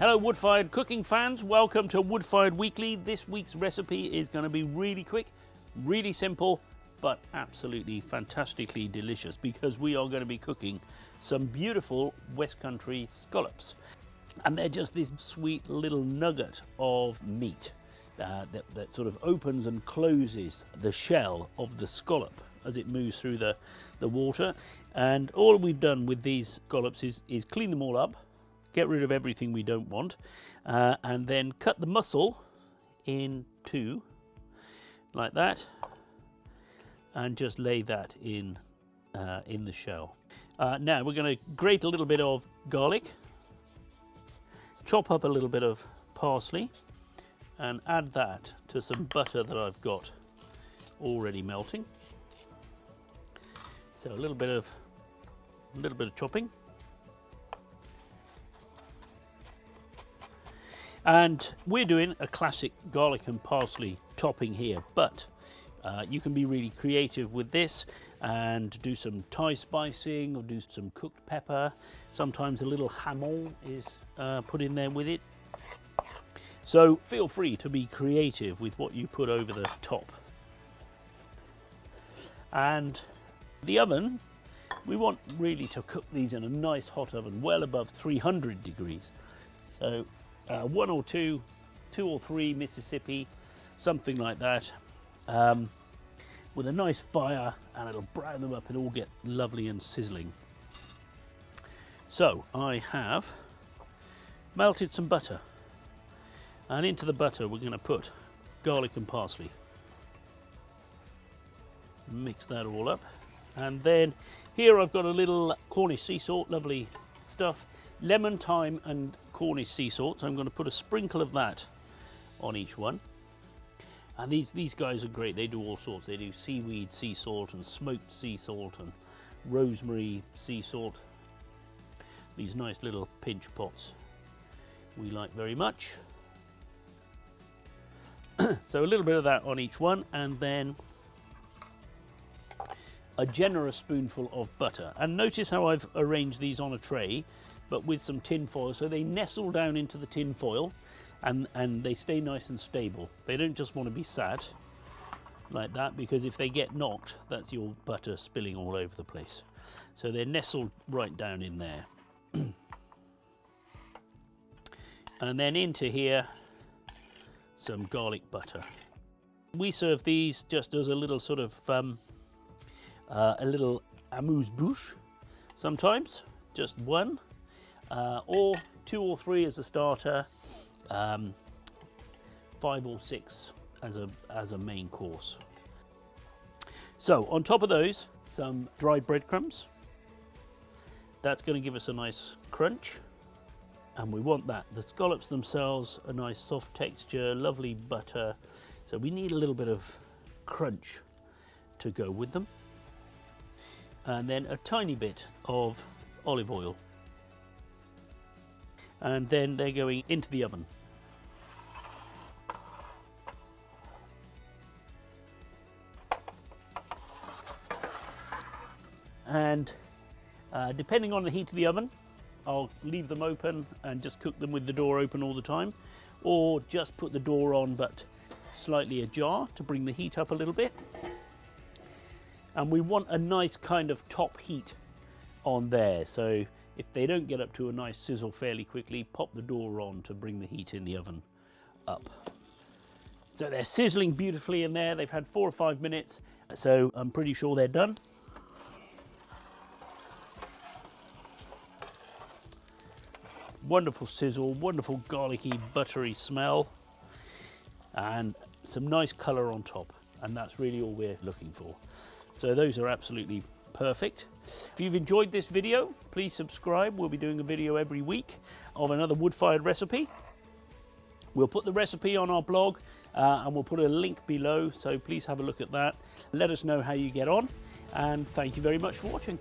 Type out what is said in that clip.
Hello Woodfired cooking fans, welcome to Woodfired Weekly. This week's recipe is going to be really quick, really simple, but absolutely fantastically delicious because we are going to be cooking some beautiful West Country scallops. And they're just this sweet little nugget of meat that sort of opens and closes the shell of the scallop as it moves through the water. And all we've done with these scallops is clean them all up, get rid of everything we don't want, and then cut the muscle in two like that and just lay that in the shell. Now we're going to grate a little bit of garlic, chop up a little bit of parsley and add that to some butter that I've got already melting. So a little bit of chopping. And we're doing a classic garlic and parsley topping here, but you can be really creative with this and do some Thai spicing or do some cooked pepper. Sometimes a little hamon is put in there with it. So feel free to be creative with what you put over the top. And the oven, we want really to cook these in a nice hot oven, well above 300 degrees. So one or two or three Mississippi, something like that, with a nice fire, and it'll brown them up and all get lovely and sizzling. So I have melted some butter, and into the butter we're going to put garlic and parsley. Mix that all up, and then here I've got a little Cornish sea salt, lovely stuff, lemon, thyme and Cornish sea salt. So I'm going to put a sprinkle of that on each one. And these guys are great. They do all sorts. They do seaweed sea salt and smoked sea salt and rosemary sea salt. These nice little pinch pots we like very much. So a little bit of that on each one, and then a generous spoonful of butter. And notice how I've arranged these on a tray, but with some tin foil, so they nestle down into the tin foil and they stay nice and stable. They don't just want to be sat like that, because if they get knocked, that's your butter spilling all over the place. So they're nestled right down in there. And then into here, some garlic butter. We serve these just as a little sort of a little amuse-bouche sometimes, just one, or two or three as a starter, 5 or 6 as a main course. So on top of those, some dried breadcrumbs. That's going to give us a nice crunch, and we want that. The scallops themselves, a nice soft texture, lovely butter, so we need a little bit of crunch to go with them. And then a tiny bit of olive oil. And then they're going into the oven. And depending on the heat of the oven, I'll leave them open and just cook them with the door open all the time, or just put the door on but slightly ajar to bring the heat up a little bit. And we want a nice kind of top heat on there, so if they don't get up to a nice sizzle fairly quickly, pop the door on to bring the heat in the oven up. So they're sizzling beautifully in there. They've had 4 or 5 minutes, so I'm pretty sure they're done. Wonderful sizzle, wonderful garlicky, buttery smell, and some nice colour on top, and that's really all we're looking for. So those are absolutely perfect. If you've enjoyed this video, please subscribe. We'll be doing a video every week of another wood-fired recipe. We'll put the recipe on our blog and we'll put a link below, so please have a look at that. Let us know how you get on, and thank you very much for watching.